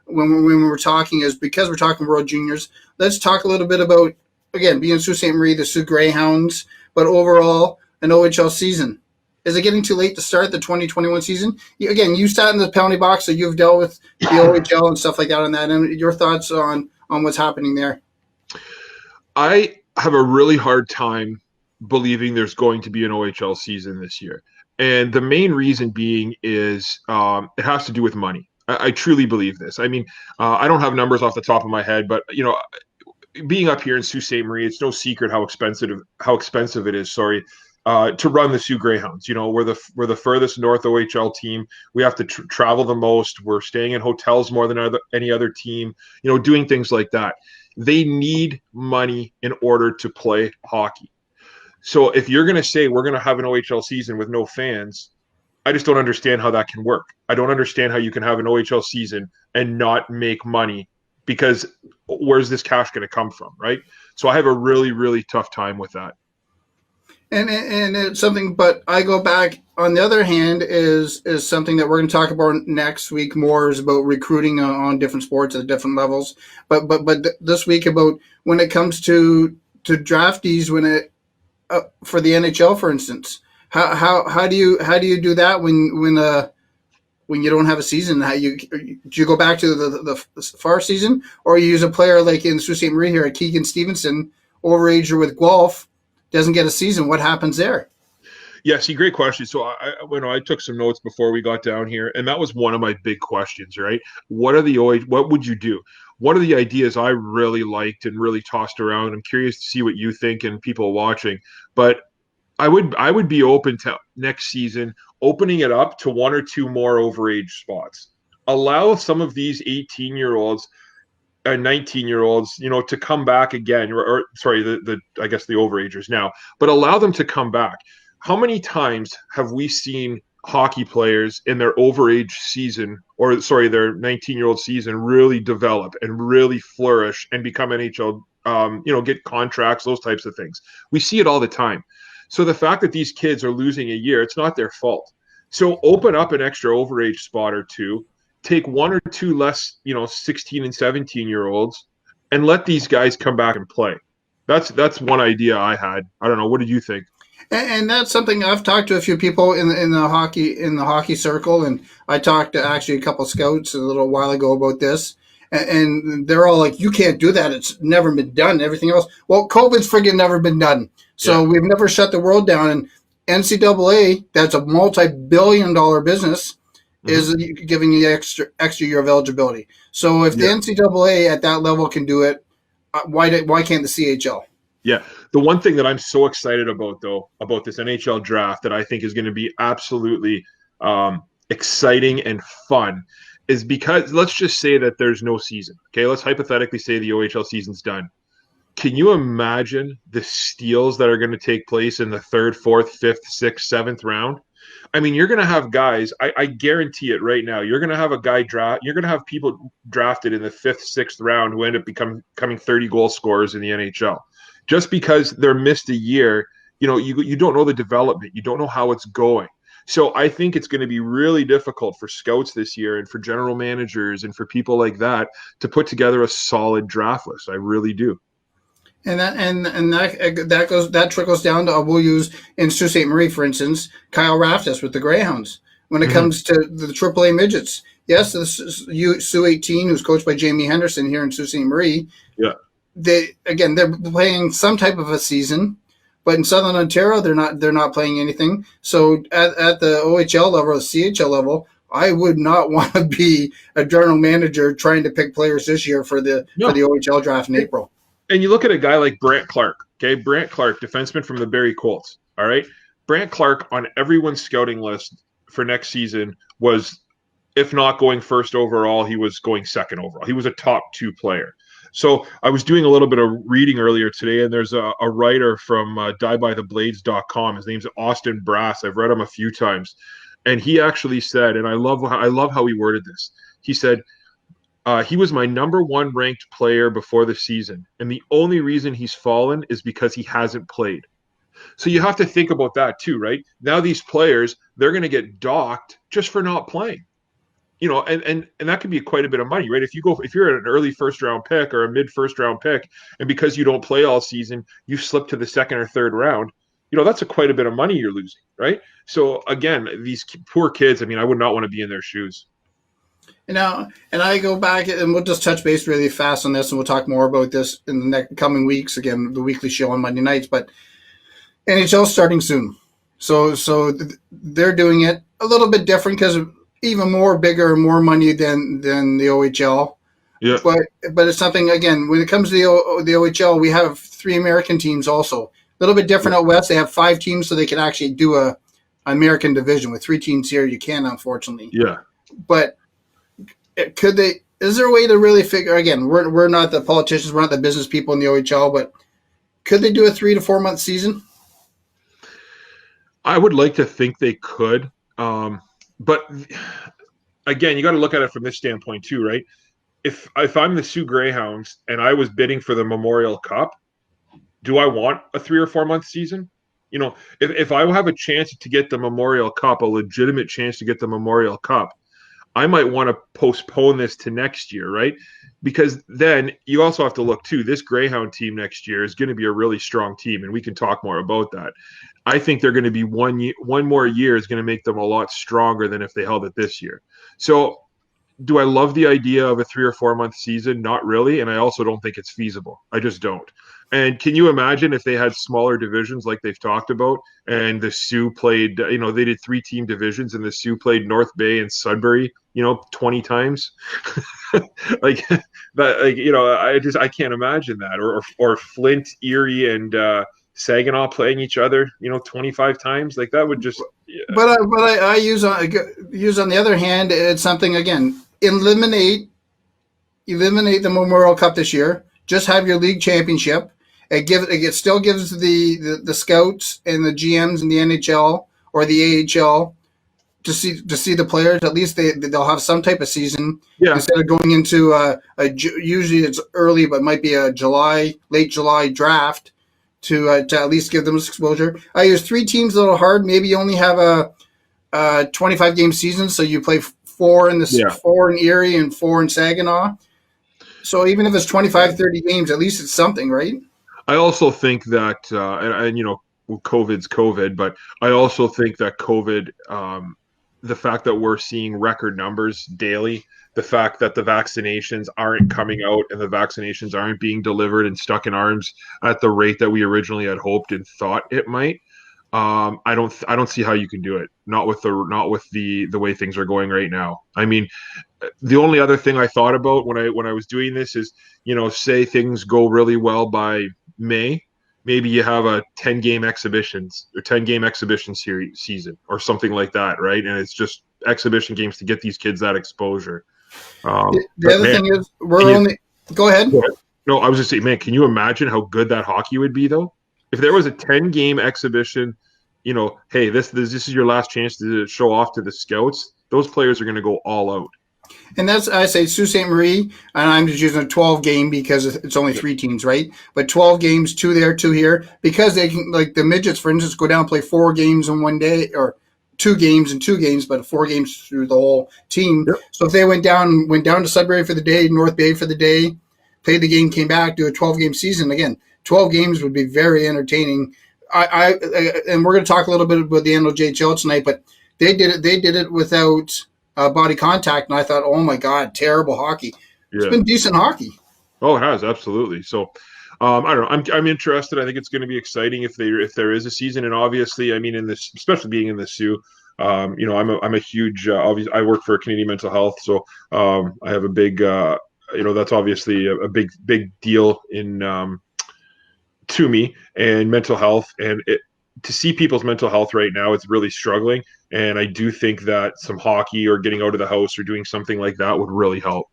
when we're talking is because we're talking World Juniors. Let's talk a little bit about, again, being Sault Ste. Marie, the Sioux Greyhounds, but overall an OHL season. Is it getting too late to start the 2021 season? Again, you sat in the penalty box, so you've dealt with the OHL and stuff like that on that. And your thoughts on what's happening there? I have a really hard time believing there's going to be an OHL season this year. And the main reason being is it has to do with money. I truly believe this. I mean, I don't have numbers off the top of my head, but, being up here in Sault Ste. Marie, it's no secret how expensive it is, to run the Sioux Greyhounds. We're the furthest north OHL team. We have to travel the most. We're staying in hotels more than any other team, doing things like that. They need money in order to play hockey. So if you're going to say we're going to have an OHL season with no fans, I just don't understand how that can work. I don't understand how you can have an OHL season and not make money, because where's this cash going to come from, right? So I have a really, really tough time with that. And it's something, but I go back, on the other hand, is something that we're going to talk about next week more, is about recruiting on different sports at different levels. But this week, about when it comes to draftees, for the NHL, for instance, how do you do that when you don't have a season? Do you go back to the far season, or you use a player like in Sault Ste. Marie here, Keegan Stevenson, overager with Guelph, doesn't get a season? What happens there? Yeah, see, great question. So I took some notes before we got down here, and that was one of my big questions, right? What would you do? One of the ideas I really liked and really tossed around, I'm curious to see what you think and people watching, but I would be open to next season opening it up to one or two more overage spots. Allow some of these 18-year-olds and 19-year-olds, to come back again, or sorry, I guess the overagers now, but allow them to come back. How many times have we seen hockey players in their overage season, or their 19-year-old season, really develop and really flourish and become NHL, get contracts, those types of things? We see it all the time. So the fact that these kids are losing a year, it's not their fault. So open up an extra overage spot or two, take one or two less, 16 and 17-year-olds, and let these guys come back and play. That's one idea I had. I don't know. What did you think? And that's something I've talked to a few people in the hockey circle, and I talked to actually a couple scouts a little while ago about this, and they're all like, "You can't do that. It's never been done." Everything else, well, COVID's friggin' never been done, so we've never shut the world down. And NCAA, that's a multi-billion-dollar business, is giving you extra year of eligibility. So if the NCAA at that level can do it, why can't the CHL? Yeah. The one thing that I'm so excited about, though, about this NHL draft that I think is going to be absolutely exciting and fun is because let's just say that there's no season. Okay, let's hypothetically say the OHL season's done. Can you imagine the steals that are going to take place in the 3rd, 4th, 5th, 6th, 7th round? I mean, you're going to have guys, I guarantee it right now, you're going to have you're going to have people drafted in the 5th, 6th round who end up becoming 30 goal scorers in the NHL. Just because they're missed a year, you don't know the development. You don't know how it's going. So I think it's going to be really difficult for scouts this year and for general managers and for people like that to put together a solid draft list. I really do. And that trickles down to, we'll use in Sault Ste. Marie, for instance, Kyle Raftis with the Greyhounds. When it comes to the AAA midgets, yes, this is Sioux 18, who's coached by Jamie Henderson here in Sault Ste. Marie. Yeah. They're playing some type of a season, but in Southern Ontario they're not playing anything. So at the OHL level or the CHL level, I would not want to be a general manager trying to pick players this year for the OHL draft in April. And you look at a guy like Brant Clark. Okay, Brant Clark, defenseman from the Barrie Colts. All right, Brant Clark on everyone's scouting list for next season was, if not going first overall, he was going second overall. He was a top 2 player. So I was doing a little bit of reading earlier today, and there's a writer from diebytheblades.com. His name's Austin Brass. I've read him a few times. And he actually said, and I love how he worded this. He said, he was my number 1 ranked player before the season, and the only reason he's fallen is because he hasn't played. So you have to think about that too, right? Now these players, they're going to get docked just for not playing. and that could be quite a bit of money, right? If you're an early first round pick or a mid first round pick, and because you don't play all season, you slip to the second or third round, that's quite a bit of money you're losing, right? So again, these poor kids, I mean, I would not want to be in their shoes. And I go back, and we'll just touch base really fast on this, and we'll talk more about this in the next coming weeks. Again, the weekly show on Monday nights, but NHL starting soon, so they're doing it a little bit different because even more bigger and more money than the OHL. Yeah. But it's something, again, when it comes to the OHL, we have 3 American teams also. A little bit different out west. They have 5 teams, so they can actually do a American division. With 3 teams here, you can, unfortunately. Yeah. But could they? Is there a way to really figure? Again, we're not the politicians, we're not the business people in the OHL, but could they do a 3 to 4 month season? I would like to think they could, but again, you got to look at it from this standpoint too, right? If I'm the Sioux Greyhounds and I was bidding for the Memorial Cup, do I want a 3 or 4 month season? If I have a chance to get the Memorial Cup, a legitimate chance to get the Memorial Cup, I might want to postpone this to next year, right? Because then you also have to look too. This Greyhound team next year is going to be a really strong team, and we can talk more about that. I think they're going to be one more year is going to make them a lot stronger than if they held it this year. So do I love the idea of a 3 or 4 month season? Not really. And I also don't think it's feasible. I just don't. And can you imagine if they had smaller divisions like they've talked about, and the Sioux played, they did 3 team divisions, and the Sioux played North Bay and Sudbury, 20 times? like that, I can't imagine that. Or Flint, Erie, and Saginaw playing each other, 25 times. Like that would just. Yeah. But I use on the other hand, it's something, again, eliminate the Memorial Cup this year. Just have your league championship. It still gives the scouts and the GMs in the NHL or the AHL to see the players. At least they'll have some type of season. Yeah. Instead of going into usually it's early, but might be a late July draft to at least give them exposure. I use 3 teams a little hard. Maybe you only have a 25 game season, so you play 4 in 4 in Erie and 4 in Saginaw. So even if it's 25, 30 games, at least it's something, right? I also think that, COVID's COVID, but I also think that COVID, the fact that we're seeing record numbers daily, the fact that the vaccinations aren't coming out and the vaccinations aren't being delivered and stuck in arms at the rate that we originally had hoped and thought it might. I don't see how you can do it. Not with the way things are going right now. I mean, the only other thing I thought about when I was doing this is, say things go really well by May, maybe you have a 10 game exhibition season or something like that, right? And it's just exhibition games to get these kids that exposure. The other thing is go ahead. No, I was just saying, man, can you imagine how good that hockey would be though? If there was a 10 game exhibition, hey, this is your last chance to show off to the scouts. Those players are going to go all out. And that's, I say, Sault Ste. Marie, and I'm just using a 12 game because it's only 3 teams, right? But 12 games, 2 there, 2 here, because they can, like the midgets, for instance, go down and play 4 games in one day, or 2 games and 2 games, but 4 games through the whole team. Yep. So if they went down to Sudbury for the day, North Bay for the day, played the game, came back, do a 12 game season again. 12 games would be very entertaining. And we're going to talk a little bit about the NOJHL tonight, but they did it without body contact, and I thought, oh my God, terrible hockey. Yeah. It's been decent hockey. Oh, it has, absolutely. So I don't know. I'm interested. I think it's going to be exciting if there is a season, and obviously, I mean, especially being in the Sioux, I'm a huge. Obviously, I work for Canadian Mental Health, so I have a big. That's obviously a big deal in to me and mental health, and to see people's mental health right now, it's really struggling. And I do think that some hockey or getting out of the house or doing something like that would really help.